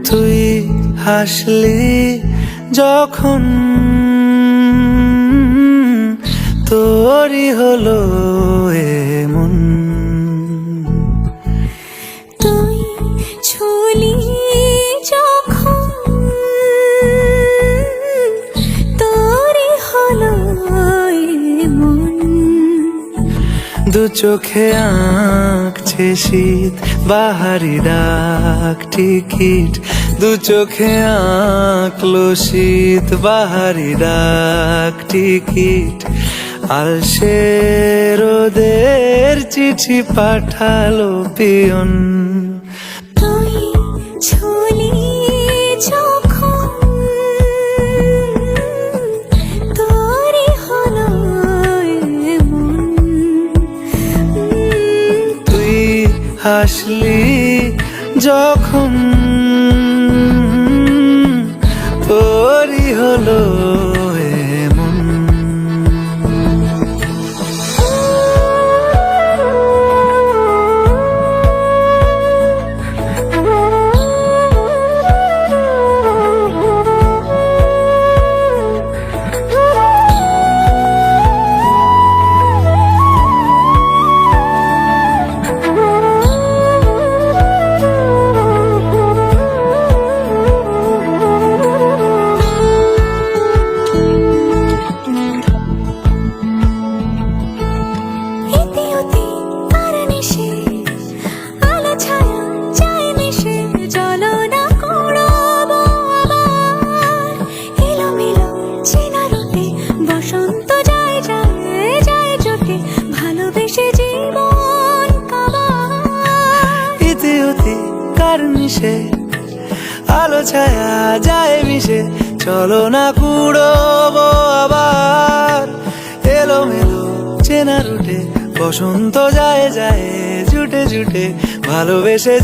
তুই হাসলি যখন তোরই হলো এমন, তুই ছুলি যখন তোরই হলো এমন। দু চোখে আঁকছে শীত বাহারি ডাক টিকিট, দু চোখে আঁকলো শীত বাহারি ডাক টিকিট। আলসে রোদের চিঠি পাঠালো পিয়ন, তুই ছুলি যখন তোরই হলো এমন। তুই হাসলি যখন তোরই হলো এমন। মিশে আলো ছায়া যায় মিশে, চলো না কুড়োবো আবার এলোমেলো চেনা রুটে। বসন্ত যায় যায় জুটে জুটে ভালোবেসে